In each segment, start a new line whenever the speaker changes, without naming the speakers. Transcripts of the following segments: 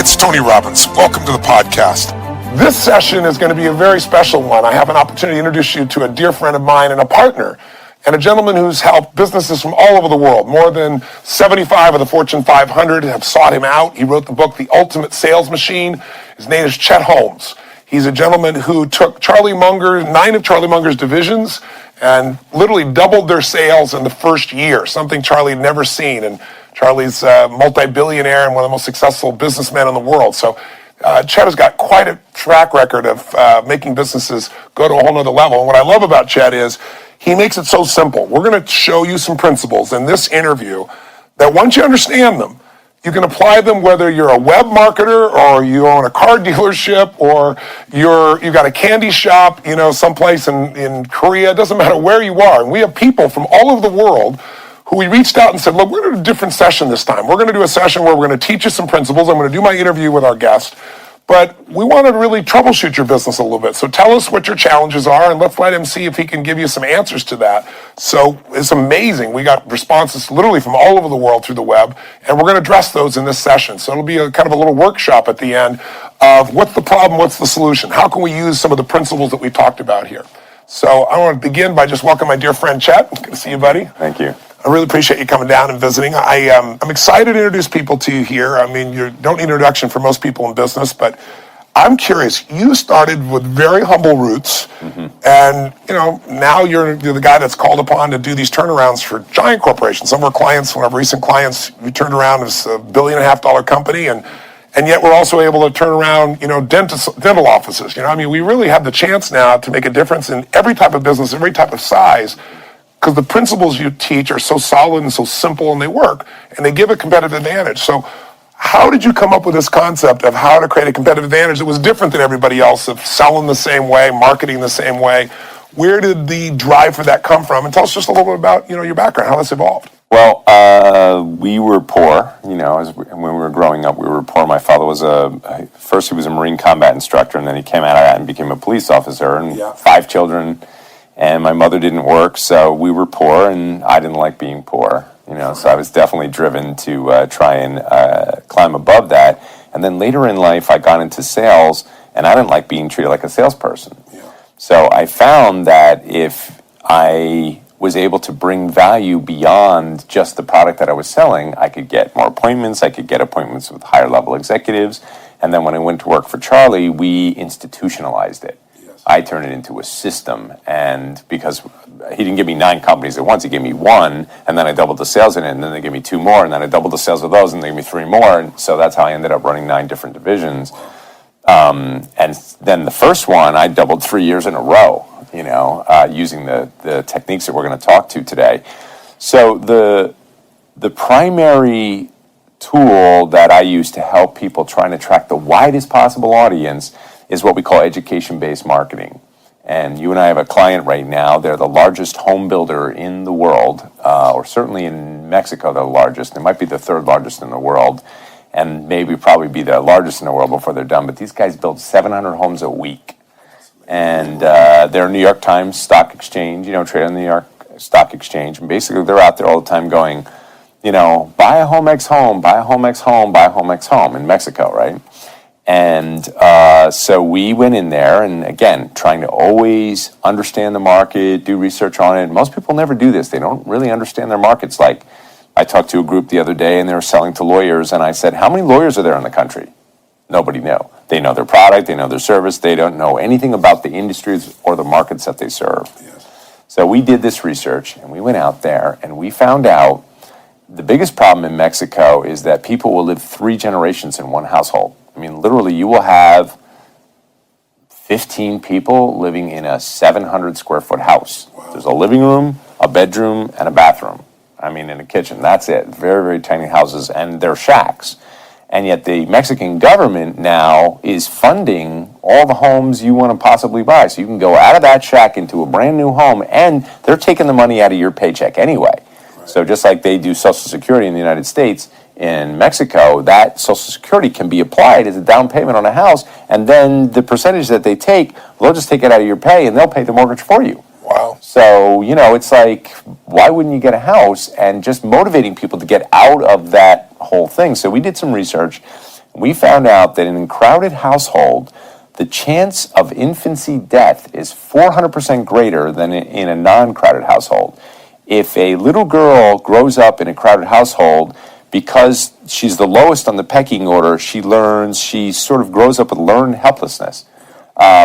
it's Tony Robbins. Welcome to the podcast. This session is going to be a very special one. I have an opportunity to introduce you to a dear friend of mine and a partner, and a gentleman who's helped businesses from all over the world. More than 75 of the Fortune 500 have sought him out. He wrote the book, The Ultimate Sales Machine. His name is Chet Holmes. He's a gentleman who took 9 of Charlie Munger's divisions and literally doubled their sales in the first year, something Charlie had never seen. And Charlie's a multi-billionaire and one of the most successful businessmen in the world. So Chet has got quite a track record of making businesses go to a whole nother level. And what I love about Chet is he makes it so simple. We're going to show you some principles in this interview that once you understand them, you can apply them whether you're a web marketer or you own a car dealership or you've got a candy shop, someplace in Korea. It doesn't matter where you are. And we have people from all over the world who we reached out and said, look, we're going to do a different session this time. We're going to do a session where we're going to teach you some principles. I'm going to do my interview with our guest. But we want to really troubleshoot your business a little bit. So tell us what your challenges are, and let's let him see if he can give you some answers to that. So it's amazing. We got responses literally from all over the world through the web, and we're going to address those in this session. So it'll be a kind of a little workshop at the end of what's the problem, what's the solution? How can we use some of the principles that we talked about here? So I want to begin by just welcoming my dear friend Chet. Good to see you, buddy.
Thank you.
I really appreciate you coming down and visiting. I'm excited to introduce people to you here. I mean, you don't need an introduction for most people in business, but I'm curious. You started with very humble roots, and now you're the guy that's called upon to do these turnarounds for giant corporations. Some of our clients, one of our recent clients, we turned around as $1.5 billion company, and yet we're also able to turn around, dental offices. We really have the chance now to make a difference in every type of business, every type of size, because the principles you teach are so solid and so simple, and they work, and they give a competitive advantage. So how did you come up with this concept of how to create a competitive advantage that was different than everybody else, of selling the same way, marketing the same way? Where did the drive for that come from? And tell us just a little bit about, your background, how this evolved.
Well, we were poor, when we were growing up, we were poor. My father was first he was a Marine combat instructor, and then he came out of that and became a police officer, and 5 children. And my mother didn't work, so we were poor, and I didn't like being poor, so I was definitely driven to try and climb above that. And then later in life, I got into sales, and I didn't like being treated like a salesperson. So I found that if I was able to bring value beyond just the product that I was selling, I could get more appointments, I could get appointments with higher level executives, and then when I went to work for Charlie, we institutionalized it. I turned it into a system, and because he didn't give me 9 companies at once, he gave me 1, and then I doubled the sales in it, and then they gave me 2 more, and then I doubled the sales of those, and they gave me 3 more, and so that's how I ended up running 9 different divisions. And then the first one, I doubled 3 years in a row, using the techniques that we're going to talk to today. So the primary tool that I use to help people try and attract the widest possible audience is what we call education-based marketing. And you and I have a client right now. They're the largest home builder in the world, or certainly in Mexico, they're the largest. They might be the 3rd largest in the world, and maybe probably be the largest in the world before they're done. But these guys build 700 homes a week. And they're New York Times Stock Exchange, trade on the New York Stock Exchange. And basically they're out there all the time going, buy a home X home, buy a home X home, buy a home X home in Mexico, right? And so we went in there, and again, trying to always understand the market, do research on it. Most people never do this. They don't really understand their markets. Like, I talked to a group the other day, and they were selling to lawyers, and I said, how many lawyers are there in the country? Nobody knew. They know their product, they know their service, they don't know anything about the industries or the markets that they serve. So we did this research, and we went out there, and we found out the biggest problem in Mexico is that people will live 3 generations in one household. I mean, literally, you will have 15 people living in a 700 square foot house. There's a living room, a bedroom, and a bathroom. In a kitchen. That's it. Very, very tiny houses, and they're shacks. And yet the Mexican government now is funding all the homes you want to possibly buy. So you can go out of that shack into a brand new home, and they're taking the money out of your paycheck anyway. So just like they do Social Security in the United States, in Mexico, that Social Security can be applied as a down payment on a house, and then the percentage that they take, they'll just take it out of your pay, and they'll pay the mortgage for you.
Wow.
So, it's like, why wouldn't you get a house? And just motivating people to get out of that whole thing. So we did some research, We found out that in a crowded household, the chance of infancy death is 400% greater than in a non-crowded household. If a little girl grows up in a crowded household, because she's the lowest on the pecking order, she sort of grows up with learned helplessness.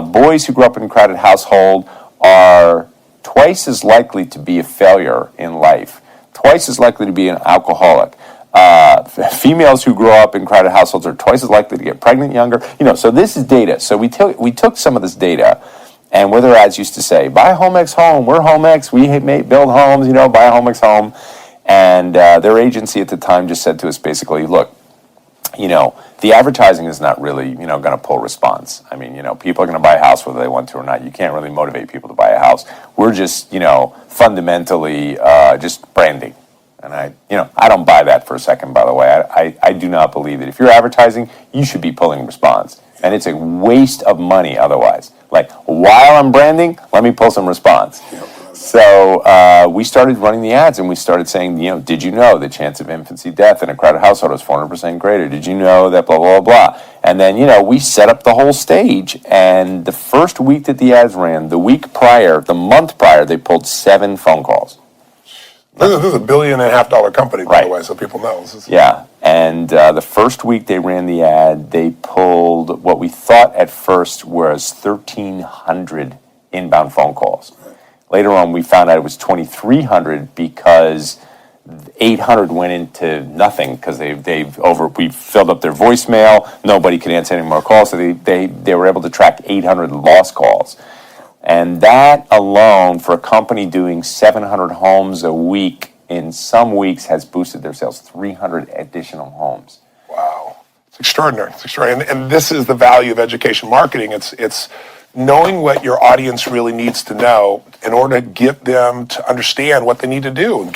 Boys who grow up in a crowded household are twice as likely to be a failure in life, twice as likely to be an alcoholic. Females who grow up in crowded households are twice as likely to get pregnant younger. So this is data. So we took some of this data, and where their ads used to say, buy Homex home, we're Homex, we build homes, buy a Homex home. And their agency at the time just said to us basically, look, the advertising is not really, going to pull response. I mean, people are going to buy a house whether they want to or not. You can't really motivate people to buy a house. We're just, fundamentally just branding. And I don't buy that for a second, by the way. I do not believe that if you're advertising, you should be pulling response. And it's a waste of money otherwise. Like, while I'm branding, let me pull some response. So we started running the ads, and we started saying, did you know the chance of infancy death in a crowded household is 400% greater? Did you know that blah, blah, blah, blah? And then, we set up the whole stage, and the first week that the ads ran, the month prior, they pulled 7 phone calls.
This is $1.5 billion company, by the way, so people know.
Yeah, and the first week they ran the ad, they pulled what we thought at first was 1,300 inbound phone calls. Later on, we found out it was 2,300 because 800 went into nothing because we filled up their voicemail. Nobody could answer any more calls, so they were able to track 800 lost calls. And that alone, for a company doing 700 homes a week, in some weeks has boosted their sales 300 additional homes.
Wow. It's extraordinary. And this is the value of education marketing. It's knowing what your audience really needs to know in order to get them to understand what they need to do,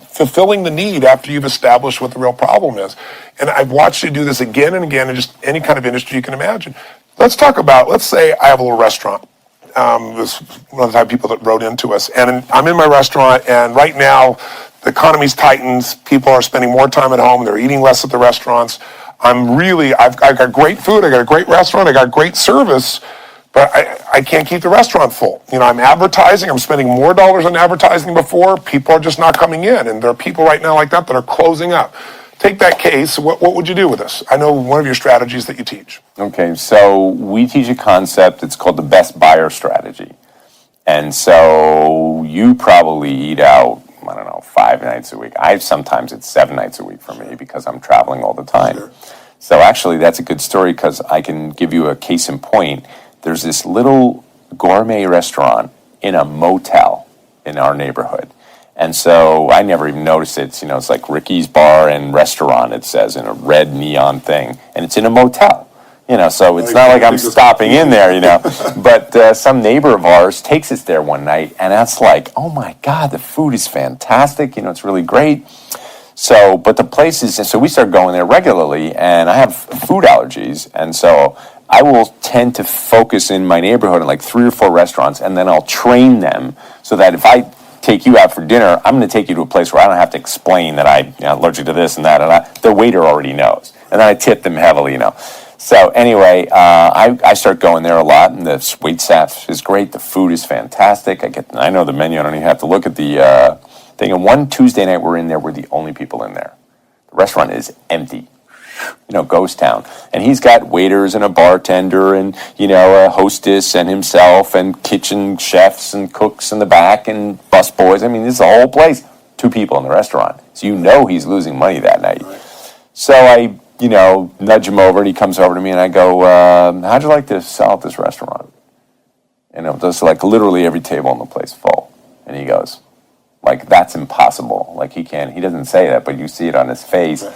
fulfilling the need after you've established what the real problem is. And I've watched you do this again and again in just any kind of industry you can imagine. Let's say I have a little restaurant. Was one of the type of people that wrote into us. And I'm in my restaurant, and right now the economy's tightened. People are spending more time at home. They're eating less at the restaurants. I've got great food. I got a great restaurant. I got great service, but I can't keep the restaurant full. I'm advertising. I'm spending more dollars on advertising than before. People are just not coming in. And there are people right now like that are closing up. Take that case, what would you do with this? I know one of your strategies that you teach.
Okay, so we teach a concept, it's called the best buyer strategy. And so you probably eat out, 5 nights a week. Sometimes it's 7 nights a week for me because I'm traveling all the time. Sure. So actually that's a good story because I can give you a case in point. There's this little gourmet restaurant in a motel in our neighborhood. And so I never even noticed it. It's like Ricky's Bar and Restaurant, it says, in a red neon thing. And it's in a motel. So it's not like I'm stopping in there, But some neighbor of ours takes us there one night, and that's like, oh my God, the food is fantastic. It's really great. So, but the place is, so we start going there regularly, and I have food allergies. And so I will tend to focus in my neighborhood in like 3 or 4 restaurants, and then I'll train them so that if I take you out for dinner, I'm going to take you to a place where I don't have to explain that I'm allergic to this and that, and the waiter already knows. And then I tip them heavily, So anyway, I start going there a lot, and the wait staff is great. The food is fantastic. I know the menu. I don't even have to look at the thing. And one Tuesday night we're in there, we're the only people in there. The restaurant is empty. Ghost town. And he's got waiters and a bartender and, a hostess and himself and kitchen chefs and cooks in the back and busboys. I mean, this is a whole place. 2 people in the restaurant. So he's losing money that night. Right. So I, nudge him over, and he comes over to me, and I go, how'd you like to sell at this restaurant? And it was like literally every table in the place full. And he goes, that's impossible. He doesn't say that, but you see it on his face. Right.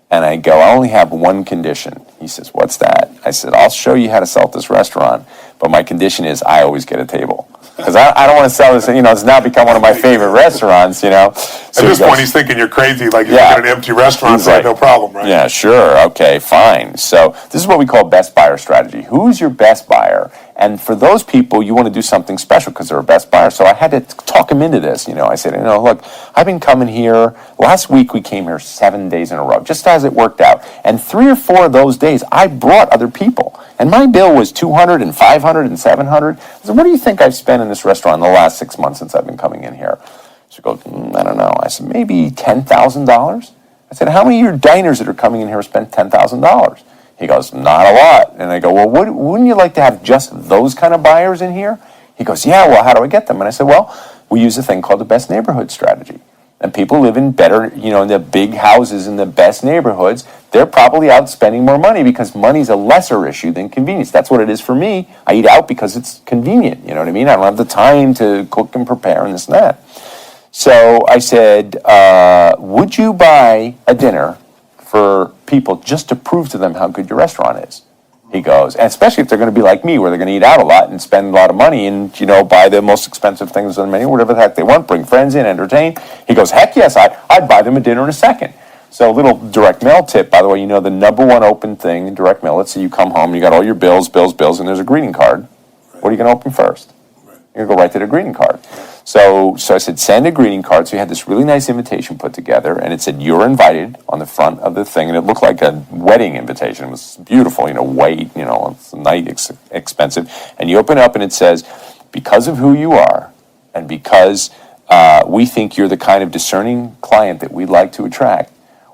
And I go, I only have one condition. He says, what's that? I said, I'll show you how to sell at this restaurant, but my condition is I always get a table. Because I don't want to sell this. It's now become one of my favorite restaurants. So
At this point, he's thinking you're crazy. Like, you're in an empty restaurant, so no problem, right?
Yeah, sure. Okay, fine. So this is what we call best buyer strategy. Who's your best buyer? And for those people, you want to do something special because they're a best buyer. So I had to talk him into this. I said, look, I've been coming here. Last week we came here 7 days in a row, just as it worked out. And 3 or 4 of those days, I brought other people. And my bill was $200 and $500 and $700. I said, what do you think I've spent in this restaurant in the last 6 months since I've been coming in here? She goes, I don't know. I said, maybe $10,000. I said, how many of your diners that are coming in here spent $10,000? He goes, not a lot. And I go, well, wouldn't you like to have just those kind of buyers in here? He goes, yeah, well, how do I get them? And I said, well, we use a thing called the best neighborhood strategy. And people live in better, in the big houses in the best neighborhoods. They're probably out spending more money because money's a lesser issue than convenience. That's what it is for me. I eat out because it's convenient. You know what I mean? I don't have the time to cook and prepare and this and that. So I said, would you buy a dinner for people just to prove to them how good your restaurant is? He goes, and especially if they're going to be like me, where they're going to eat out a lot and spend a lot of money and, buy the most expensive things on the menu, whatever the heck they want, bring friends in, entertain. He goes, heck yes, I'd buy them a dinner in a second. So a little direct mail tip, by the way, the number one open thing in direct mail, let's say you come home, you got all your bills, and there's a greeting card. Right. What are you going to open first? Right. You're going to go right to the greeting card. So I said, send a greeting card. So we had this really nice invitation put together, and it said, you're invited on the front of the thing, and it looked like a wedding invitation. It was beautiful, white, it's nice, expensive. And you open it up, and it says, because of who you are, and because we think you're the kind of discerning client that we'd like to attract,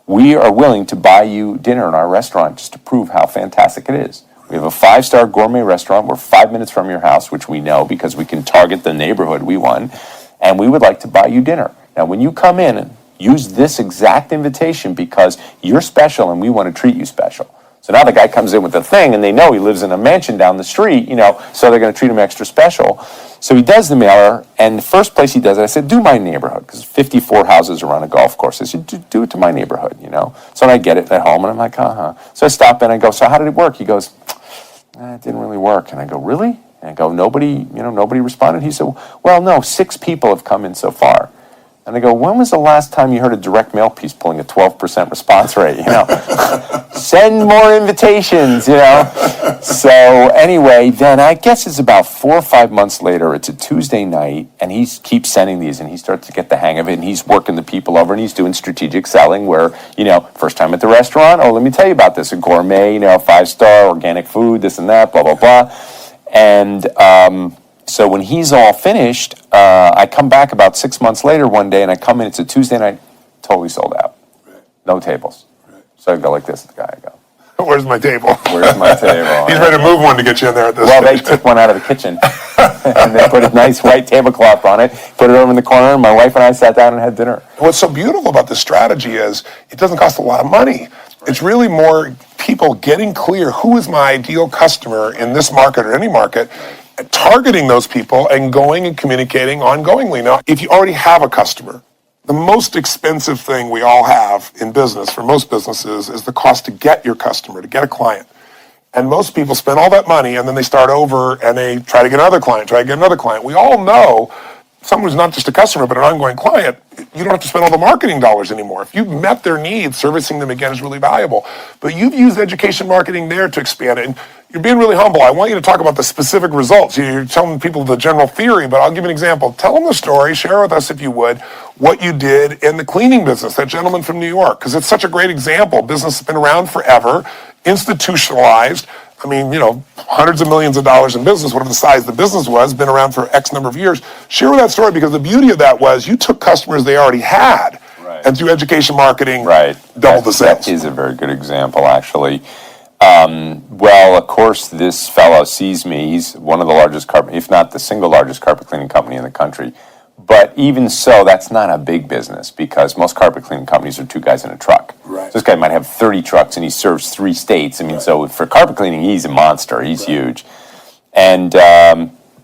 we are willing to buy you dinner in our restaurant just to prove how fantastic it is. We have a 5-star gourmet restaurant. We're 5 minutes from your house, which we know because we can target the neighborhood we want, and we would like to buy you dinner. Now, when you come in, use this exact invitation because you're special and we want to treat you special. So now the guy comes in with the thing, and they know he lives in a mansion down the street, so they're going to treat him extra special. So he does the mailer, and the first place he does it, I said, do my neighborhood, because 54 houses around a golf course. I said, do it to my neighborhood, So I get it at home, and I'm like, So I stop in, and I go, so how did it work? He goes, it didn't really work. And I go, really? And I go, nobody responded? He said, well, no, 6 people have come in so far. And I go, when was the last time you heard a direct mail piece pulling a 12% response rate? Send more invitations, So anyway, then I guess it's about 4 or 5 months later. It's a Tuesday night, and he keeps sending these, and he starts to get the hang of it, and he's working the people over, and he's doing strategic selling where, first time at the restaurant, oh, let me tell you about this, a gourmet, 5-star, organic food, this and that, blah, blah, blah. And so when he's all finished, I come back about 6 months later one day, and I come in, it's a Tuesday night, totally sold out. Right. No tables. Right. So I go like this at the guy, I go,
where's my table?
Where's my table?
He's ready to move one to get you in there at this
Well,
stage.
they took one out of the kitchen, and they put a nice white tablecloth on it, put it over in the corner, and my wife and I sat down and had dinner.
What's so beautiful about this strategy is it doesn't cost a lot of money. It's really more people getting clear, who is my ideal customer in this market or any market, targeting those people and going and communicating ongoingly. Now, if you already have a customer, the most expensive thing we all have in business, for most businesses, is the cost to get your customer, to get a client. And most people spend all that money and then they start over and they try to get another client, We all know someone who's not just a customer but an ongoing client, you don't have to spend all the marketing dollars anymore. If you've met their needs, servicing them again is really valuable. But you've used education marketing there to expand it. And you're being really humble. I want you to talk about the specific results. You're telling people the general theory, but I'll give you an example. Tell them the story. Share with us, if you would, what you did in the cleaning business, that gentleman from New York, because it's such a great example. Business has been around forever, institutionalized. I mean, hundreds of millions of dollars in business, whatever the size the business was, been around for X number of years. Share that story, because the beauty of that was you took customers they already had, right, and through education marketing, right, doubled the sales.
That is a very good example, actually. Well, of course, this fellow sees me. He's one of the largest if not the single largest carpet cleaning company in the country. But even so, that's not a big business, because most carpet cleaning companies are 2 guys in a truck. Right. So this guy might have 30 trucks and he serves 3 states. I mean, right. So for carpet cleaning, he's a monster. He's right. Huge. And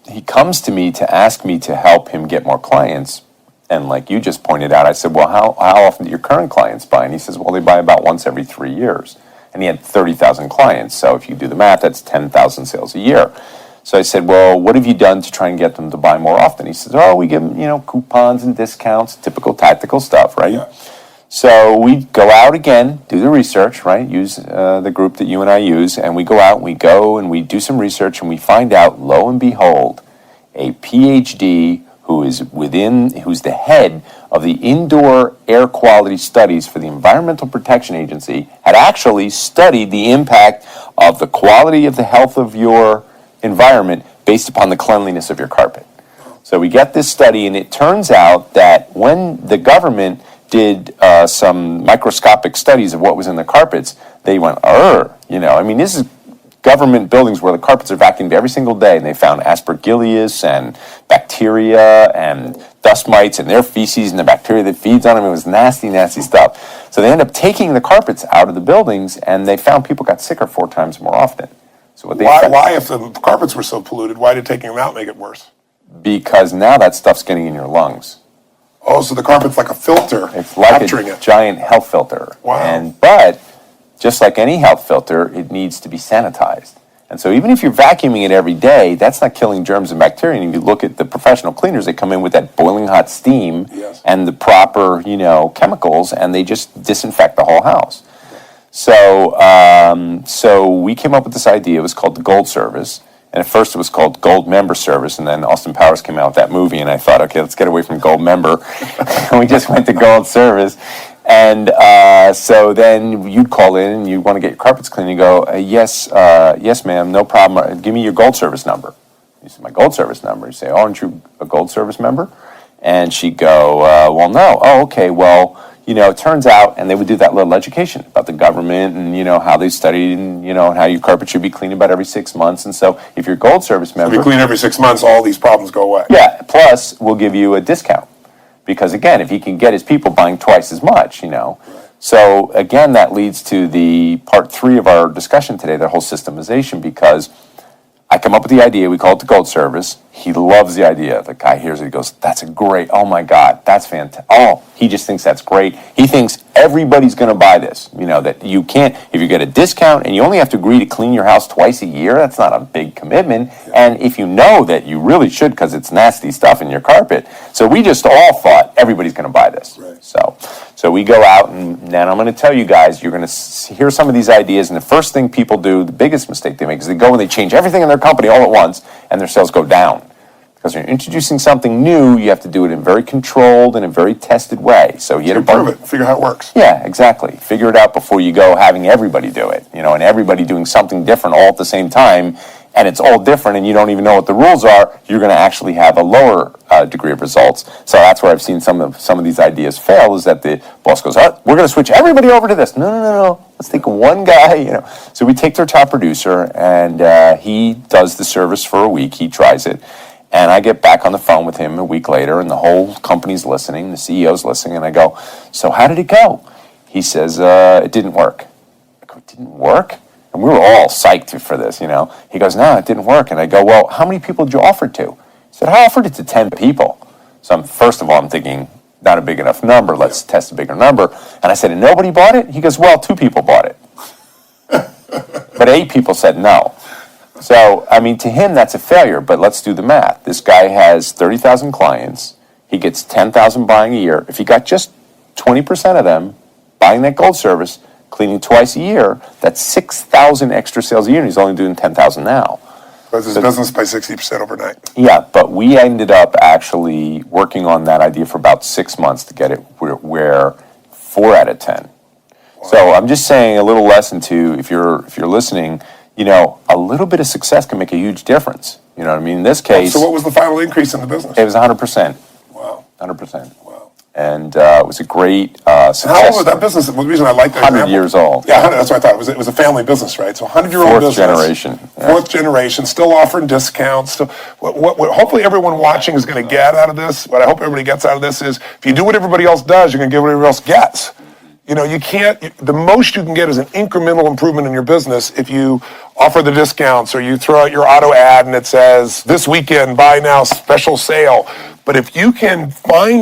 he comes to me to ask me to help him get more clients. And like you just pointed out, I said, well, how often do your current clients buy? And he says, well, they buy about once every 3 years. And he had 30,000 clients. So if you do the math, that's 10,000 sales a year. So I said, well, what have you done to try and get them to buy more often? He says, oh, we give them, coupons and discounts, typical tactical stuff, right?
Yeah.
So we go out again, do the research, right? Use the group that you and I use, and we go out and we do some research, and we find out, lo and behold, a PhD who's the head of the indoor air quality studies for the Environmental Protection Agency had actually studied the impact of the quality of the health of your environment based upon the cleanliness of your carpet. So we get this study, and it turns out that when the government did some microscopic studies of what was in the carpets, they went, this is government buildings where the carpets are vacuumed every single day, and they found aspergillus and bacteria and dust mites and their feces and the bacteria that feeds on them. It was nasty, nasty stuff. So they ended up taking the carpets out of the buildings, and they found people got sicker 4 times more often. So
why, if the carpets were so polluted, why did taking them out make it worse?
Because now that stuff's getting in your lungs.
Oh, so the carpet's like a filter.
It's like
capturing
a giant health filter.
Wow.
But just like any health filter, it needs to be sanitized. And so even if you're vacuuming it every day, that's not killing germs and bacteria. And if you look at the professional cleaners, they come in with that boiling hot steam and the proper, chemicals, and they just disinfect the whole house. So we came up with this idea. It was called the Gold Service. And at first it was called Gold Member Service, and then Austin Powers came out with that movie, and I thought, okay, let's get away from Gold Member. And we just went to Gold Service. And so then you'd call in and you want to get your carpets cleaned. You go, yes, ma'am, no problem. Give me your Gold Service number. You say, my Gold Service number. You say, oh, aren't you a Gold Service member? And she'd go, well, no. Oh, okay, well, it turns out, and they would do that little education about the government and, how they studied and, and how your carpet should be cleaned about every 6 months. And so if you're a Gold Service member...
If you clean every 6 months, all these problems go away.
Yeah, plus we'll give you a discount. Because, again, if he can get his people buying twice as much, Right. So, again, that leads to the part 3 of our discussion today, the whole systemization, because I come up with the idea, we call it the Gold Service. He loves the idea. The guy hears it, he goes, that's a great, oh my God, that's fantastic. Oh, he just thinks that's great. He thinks everybody's going to buy this. That you can't, if you get a discount and you only have to agree to clean your house twice a year, that's not a big commitment. Yeah. And if you know that you really should because it's nasty stuff in your carpet. So we just all thought everybody's going to buy this.
Right.
So we go out, and then I'm going to tell you guys, you're going to hear some of these ideas, and the first thing people do, the biggest mistake they make, is they go and they change everything in their company all at once, and their sales go down. Because when you're introducing something new, you have to do it in a very controlled and a very tested way. So you
prove it, figure out how it works.
Yeah, exactly. Figure it out before you go having everybody do it, and everybody doing something different all at the same time, and it's all different, and you don't even know what the rules are. You're going to actually have a lower degree of results. So that's where I've seen some of these ideas fail, is that the boss goes, oh, we're going to switch everybody over to this. No. Let's take one guy, So we take their top producer, and he does the service for a week. He tries it. And I get back on the phone with him a week later, and the whole company's listening, the CEO's listening, and I go, so how did it go? He says, it didn't work. I go, it didn't work? And we were all psyched for this, He goes, no, it didn't work. And I go, well, how many people did you offer it to? He said, I offered it to 10 people. So first of all, I'm thinking, not a big enough number, let's test a bigger number. And I said, and nobody bought it? He goes, well, 2 people bought it. But 8 people said no. So, to him, that's a failure, but let's do the math. This guy has 30,000 clients. He gets 10,000 buying a year. If he got just 20% of them buying that Gold Service, cleaning twice a year, that's 6,000 extra sales a year, and he's only doing 10,000 now.
Because his business by 60% overnight.
Yeah, but we ended up actually working on that idea for about 6 months to get it where 4 out of 10. Wow. So I'm just saying a little lesson to, if you're listening, a little bit of success can make a huge difference. You know what I mean? In this case...
So what was the final increase in the business?
It was 100%.
Wow.
100%. Wow. And it was a great success.
How old was that business? The reason I like that
100 years old.
Yeah, 100, that's what I thought. It was a family business, right? So 100-year-old business.
4th generation. Yeah.
4th generation, still offering discounts. So what hopefully everyone watching is going to get out of this, what I hope everybody gets out of this is, if you do what everybody else does, you're going to get what everybody else gets. You can't, the most you can get is an incremental improvement in your business if you offer the discounts or you throw out your auto ad and it says, this weekend, buy now, special sale. But if you can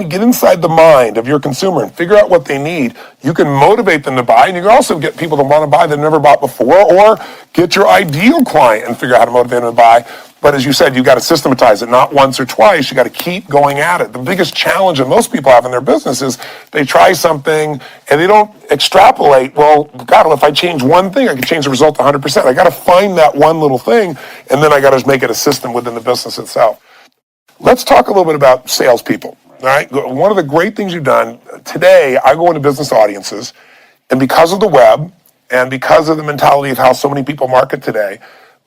get inside the mind of your consumer and figure out what they need, you can motivate them to buy, and you can also get people to want to buy that never bought before, or get your ideal client and figure out how to motivate them to buy. But as you said, you've got to systematize it, not once or twice. You got to keep going at it. The biggest challenge that most people have in their business is they try something and they don't extrapolate. Well, God, if I change one thing, I can change the result 100%. I got to find that one little thing, and then I got to make it a system within the business itself. Let's talk a little bit about salespeople. All right. One of the great things you've done today, I go into business audiences, and because of the web and because of the mentality of how so many people market today,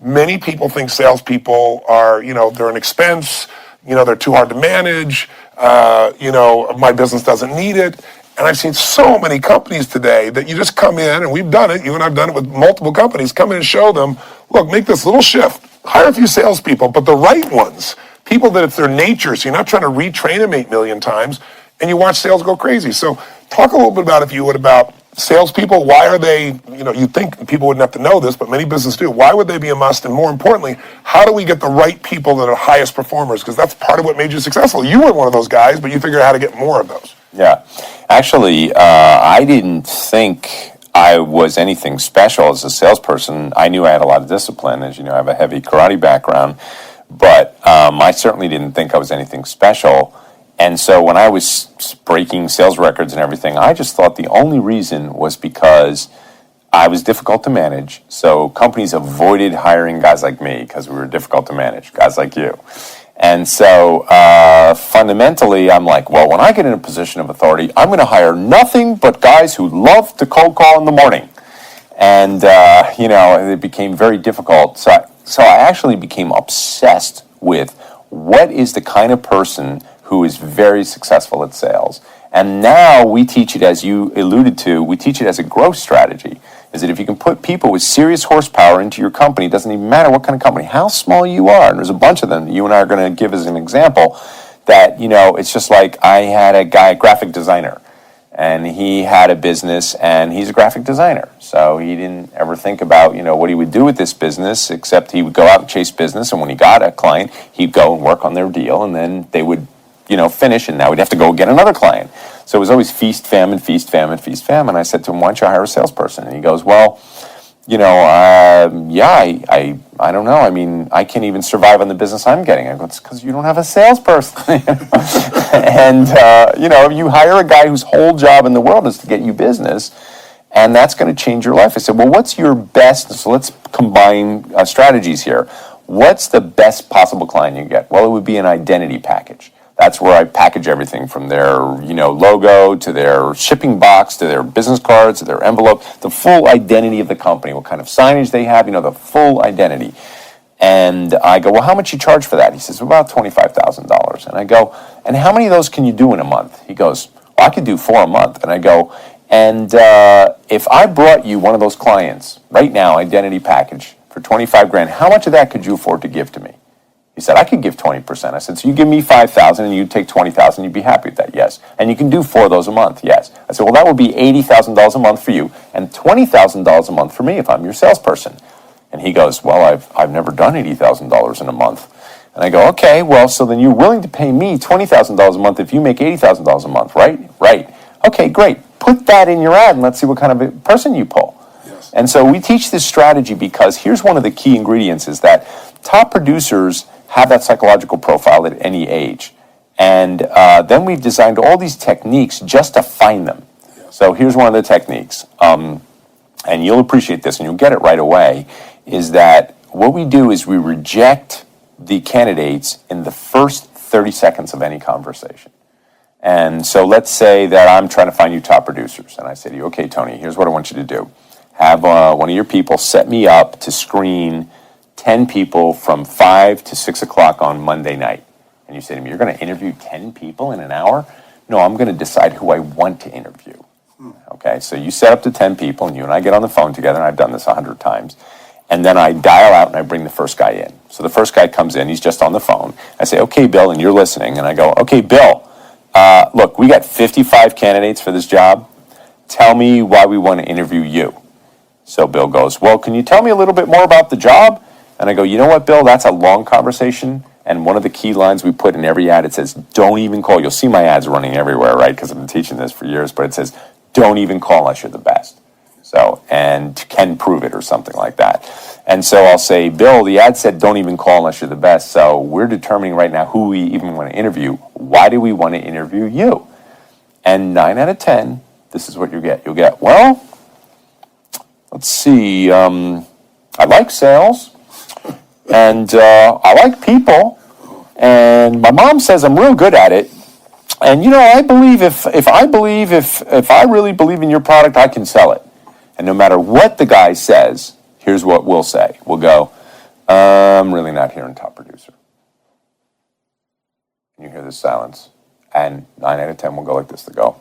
many people think salespeople are, they're an expense, they're too hard to manage, my business doesn't need it. And I've seen so many companies today that you just come in, and we've done it, you and I've done it with multiple companies, come in and show them, look, make this little shift, hire a few salespeople, but the right ones, people that it's their nature, so you're not trying to retrain them 8 million times, and you watch sales go crazy. So talk a little bit about, if you would, about salespeople. Why are they, you think people wouldn't have to know this, but many businesses do. Why would they be a must? And more importantly, how do we get the right people that are highest performers? Because that's part of what made you successful. You weren't one of those guys, but you figured out how to get more of those.
Yeah. Actually, I didn't think I was anything special as a salesperson. I knew I had a lot of discipline. As you know, I have a heavy karate background, but I certainly didn't think I was anything special. And so when I was breaking sales records and everything, I just thought the only reason was because I was difficult to manage. So companies avoided hiring guys like me because we were difficult to manage, guys like you. And so fundamentally, I'm like, well, when I get in a position of authority, I'm going to hire nothing but guys who love to cold call in the morning. And, it became very difficult. So I actually became obsessed with what is the kind of person who is very successful at sales. And now we teach it, as you alluded to, we teach it as a growth strategy. Is that if you can put people with serious horsepower into your company, it doesn't even matter what kind of company, how small you are, and there's a bunch of them that you and I are going to give as an example, that, it's just like I had a guy, a graphic designer, and he had a business, and he's a graphic designer. So he didn't ever think about, what he would do with this business, except he would go out and chase business, and when he got a client, he'd go and work on their deal, and then they would finish, and now we'd have to go get another client. So it was always feast, famine, feast, famine, feast, famine. I said to him, why don't you hire a salesperson? And he goes, well, I don't know. I mean, I can't even survive on the business I'm getting. I go, it's because you don't have a salesperson. And, you hire a guy whose whole job in the world is to get you business, and that's going to change your life. I said, well, what's your best? So let's combine strategies here. What's the best possible client you get? Well, it would be an identity package. That's where I package everything from their, logo to their shipping box to their business cards to their envelope, the full identity of the company, what kind of signage they have, the full identity. And I go, well, how much you charge for that? He says, about $25,000. And I go, and how many of those can you do in a month? He goes, well, I could do 4 a month. And I go, and if I brought you one of those clients right now, identity package for 25 grand, how much of that could you afford to give to me? He said, I could give 20%. I said, so you give me 5,000 and you take 20,000, you'd be happy with that? Yes. And you can do 4 of those a month? Yes. I said, well, that would be $80,000 a month for you and $20,000 a month for me if I'm your salesperson. And he goes, well, I've never done $80,000 in a month. And I go, okay, well, so then you're willing to pay me $20,000 a month if you make $80,000 a month, right? Right. Okay, great. Put that in your ad and let's see what kind of a person you pull. Yes. And so we teach this strategy because here's one of the key ingredients is that top producers have that psychological profile at any age. And then we've designed all these techniques just to find them. Yeah. So here's one of the techniques, and you'll appreciate this and you'll get it right away, is that what we do is we reject the candidates in the first 30 seconds of any conversation. And so let's say that I'm trying to find you top producers, and I say to you, okay, Tony, here's what I want you to do. Have one of your people set me up to screen 10 people from 5 to 6 o'clock on Monday night. And you say to me, you're going to interview 10 people in an hour? No, I'm going to decide who I want to interview. Okay, so you set up to 10 people, and you and I get on the phone together, and I've done this 100 times. And then I dial out, and I bring the first guy in. So the first guy comes in, he's just on the phone. I say, okay, Bill, and you're listening. And I go, okay, Bill, look, we got 55 candidates for this job. Tell me why we want to interview you. So Bill goes, well, can you tell me a little bit more about the job? And I go, you know what, Bill, that's a long conversation, And one of the key lines we put in every ad, it says, don't even call. You'll see my ads running everywhere, right? Because I've been teaching this for years, but it says, don't even call unless you're the best. So, and can prove it or something like that. And so I'll say, Bill, the ad said, don't even call unless you're the best. So we're determining right now who we even want to interview. Why do we want to interview you? And 9 out of 10, this is what you get. You'll get, well, let's see, I like sales, and I like people, and my mom says I'm real good at it. And I believe if I really believe in your product, I can sell it. And no matter what the guy says, here's what we'll say. We'll go, I'm really not hearing top producer. And you hear this silence. And 9 out of 10 will go like this. They'll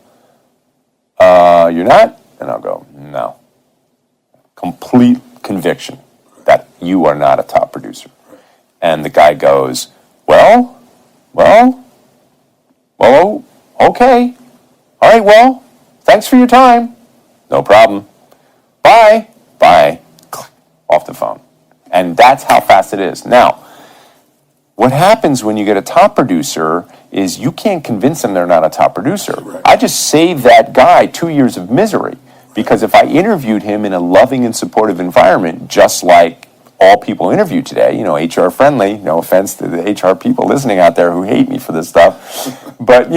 go, you're not? And I'll go, no. Complete conviction that you are not a top producer. And the guy goes, well, okay. All right, well, thanks for your time. No problem. Bye. Click, off the phone. And that's how fast it is. Now, what happens when you get a top producer is you can't convince them they're not a top producer. Right. I just saved that guy 2 years of misery, because if I interviewed him in a loving and supportive environment, just like all people interview today, HR friendly, no offense to the HR people listening out there who hate me for this stuff. But,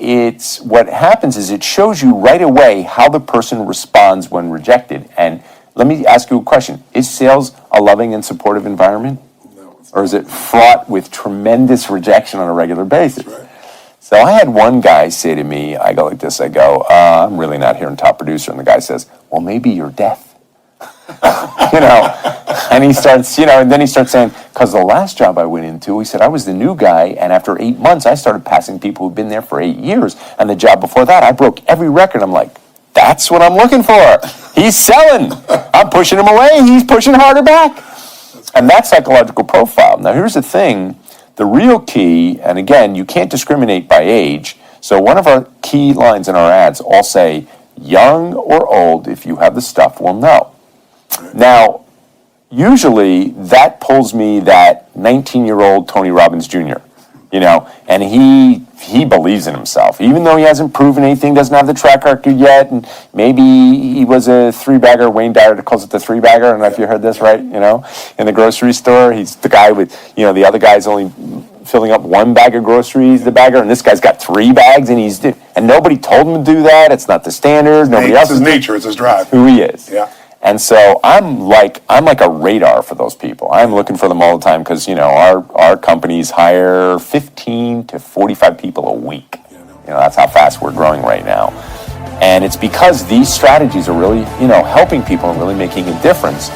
it's what happens is it shows you right away how the person responds when rejected. And let me ask you a question. Is sales a loving and supportive environment? No. Or is it fraught with tremendous rejection on a regular basis? Right. So I had one guy say to me, I go like this, I'm really not hearing top producer. And the guy says, well, maybe you're deaf. And he starts, and then he starts saying, because the last job I went into, he said, I was the new guy, and after 8 months, I started passing people who've been there for 8 years, and the job before that, I broke every record. I'm like, that's what I'm looking for. He's selling. I'm pushing him away, and he's pushing harder back. And that's psychological profile. Now, here's the thing. The real key, and again, you can't discriminate by age, so one of our key lines in our ads all say, young or old, if you have the stuff, we'll know. Now, usually that pulls me that 19-year-old Tony Robbins Jr., and he believes in himself. Even though he hasn't proven anything, doesn't have the track record yet, and maybe he was a three-bagger. Wayne Dyer calls it the three-bagger. I don't know if you heard this, right? In the grocery store, he's the guy with, the other guy's only filling up one bag of groceries, the bagger, and this guy's got 3 bags, and nobody told him to do that. It's not the standard. Nobody else.
It's his nature. It's his drive.
Who he is.
Yeah.
And so I'm like a radar for those people. I'm looking for them all the time because, our companies hire 15 to 45 people a week. That's how fast we're growing right now. And it's because these strategies are really, helping people and really making a difference.